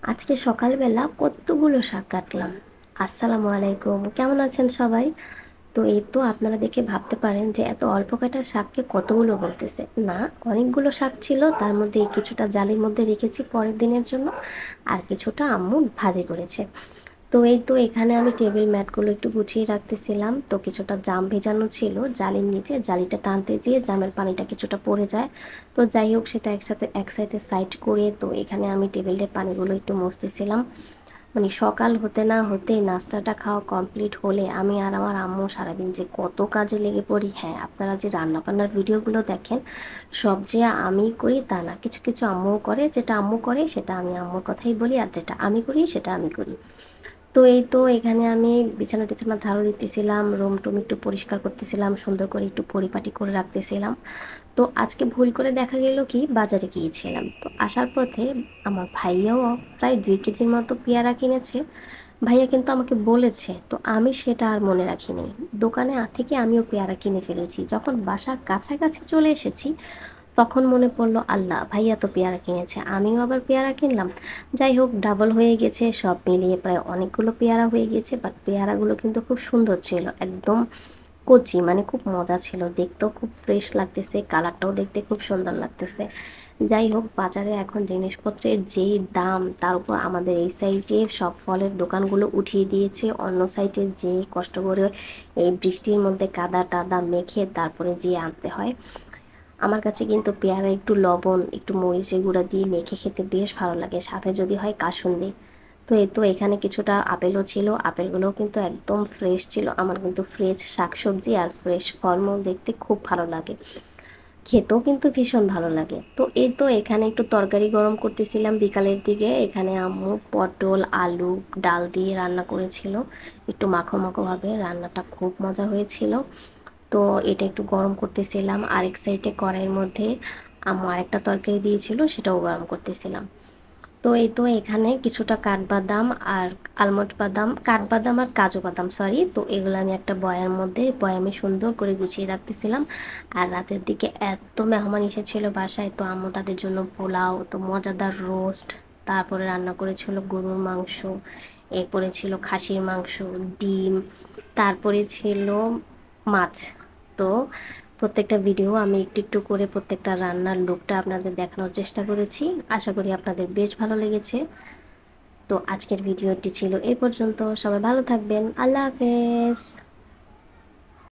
আজকে সকালবেলা কতগুলো শাক কাটলাম। আসসালামু আলাইকুম, কেমন আছেন সবাই? তো এই তো আপনারা দেখে ভাবতে পারেন যে এত অল্প কাটা শাককে কতগুলো বলতেছে। না, অনেকগুলো শাক ছিল, তার মধ্যে কিছুটা জালির মধ্যে রেখেছি পরের দিনের জন্য, আর কিছুটা আম্মু ভাজি করেছে। তো এই তো এখানে আমি টেবিল ম্যাটগুলো একটু গুছিয়ে রাখতেছিলাম। তো কিছুটা জাম ভেজানো ছিল জালির নিচে, জালিটা টানতে যেয়ে জামের পানিটা কিছুটা পড়ে যায়। তো যাই হোক, সেটা একসাথে এক সাইডে সাইড করে তো এখানে আমি টেবিলের পানিগুলো একটু মুছতেছিলাম। মানে সকাল হতে না হতে নাস্তাটা খাওয়া কমপ্লিট হলে আমি আর আমার আম্মু সারাদিন যে কত কাজে লেগে পড়ি। হ্যাঁ, আপনারা যে রান্নাবান্নার ভিডিওগুলো দেখেন সব যে আমি করি তা না, কিছু কিছু আম্মুও করে। যেটা আম্মু করে সেটা আমি আম্মুর কথাই বলি, আর যেটা আমি করি সেটা আমি করি। তো এই তো এখানে আমি বিছানা টিছানা ঝাড়ু দিতেছিলাম, রুম টুম একটু পরিষ্কার করতেছিলাম, সুন্দর করে একটু পরিপাটি করে রাখতেছিলাম। তো আজকে ভুল করে দেখা গেল কি বাজারে গিয়েছিলাম, তো আসার পথে আমার ভাইয়াও প্রায় 2 কেজির মতো পেয়ারা কিনেছে। ভাইয়া কিন্তু আমাকে বলেছে, তো আমি সেটা আর মনে রাখিনি। দোকানে থেকে আমিও পেয়ারা কিনে ফেলেছি। যখন বাসার কাছাকাছি চলে এসেছি তখন মনে পড়লো, আল্লাহ ভাইয়া তো পেয়ারা কিনেছে, আমিও আবার পেয়ারা কিনলাম। যাই হোক, ডাবল হয়ে গেছে, সব মিলিয়ে প্রায় অনেকগুলো পেয়ারা হয়ে গেছে। বাট পেয়ারাগুলো কিন্তু খুব সুন্দর ছিল, একদম কচি, মানে খুব মজা ছিল, দেখতেও খুব ফ্রেশ লাগতেছে, কালারটাও দেখতে খুব সুন্দর লাগতেছে। যাই হোক, বাজারে এখন জিনিসপত্রের যেই দাম, তার উপর আমাদের এই সাইডে সব ফলের দোকানগুলো উঠিয়ে দিয়েছে। অন্য সাইডে যে কষ্ট করে এই বৃষ্টির মধ্যে কাদা টাদা মেখে তারপরে যেয়ে আনতে হয়। আমার কাছে কিন্তু পেয়ারা একটু লবণ একটু মরিচের গুঁড়া দিয়ে মেখে খেতে বেশ ভালো লাগে, সাথে যদি হয় কাসুন্দি। তো এই তো এখানে কিছুটা আপেলও ছিল, আপেলগুলোও কিন্তু একদম ফ্রেশ ছিল। আমার কিন্তু ফ্রেশ শাকসবজি আর ফ্রেশ ফলমূল দেখতে খুব ভালো লাগে, খেতেও কিন্তু ভীষণ ভালো লাগে। তো এই তো এখানে একটু তরকারি গরম করতেছিলাম বিকালের দিকে। এখানে আম্মু পটল আলু ডাল দিয়ে রান্না করেছিল, একটু মাখো মাখো ভাবে, রান্নাটা খুব মজা হয়েছিল। তো এটা একটু গরম করতেছিলাম, আরেক সাইডে কড়াইয়ের মধ্যে আম্মু আরেকটা তরকারি দিয়েছিল, সেটাও গরম করতেছিলাম। তো এই তো এখানে কিছুটা কাঠবাদাম আর আলমন্ড বাদাম, কাঠবাদাম আর কাজু বাদাম সরি, তো এগুলো আমি একটা বয়ার মধ্যে বয়ামে সুন্দর করে গুছিয়ে রাখতেছিলাম। আর রাতের দিকে এত মেহমান এসেছিল বাসায়, তো আম্মু তাদের জন্য পোলাও, তো মজাদার রোস্ট, তারপরে রান্না করেছিল গরুর মাংস, এরপরে ছিল খাসির মাংস, ডিম, তারপরে ছিল মাছ। তো প্রত্যেকটা ভিডিও আমি একটু একটু করে প্রত্যেকটা রান্নার লুকটা আপনাদের দেখানোর চেষ্টা করেছি। আশা করি আপনাদের বেশ ভালো লেগেছে। তো আজকের ভিডিওটি ছিল এই পর্যন্ত, সবাই ভালো থাকবেন, আল্লাহ হাফেজ।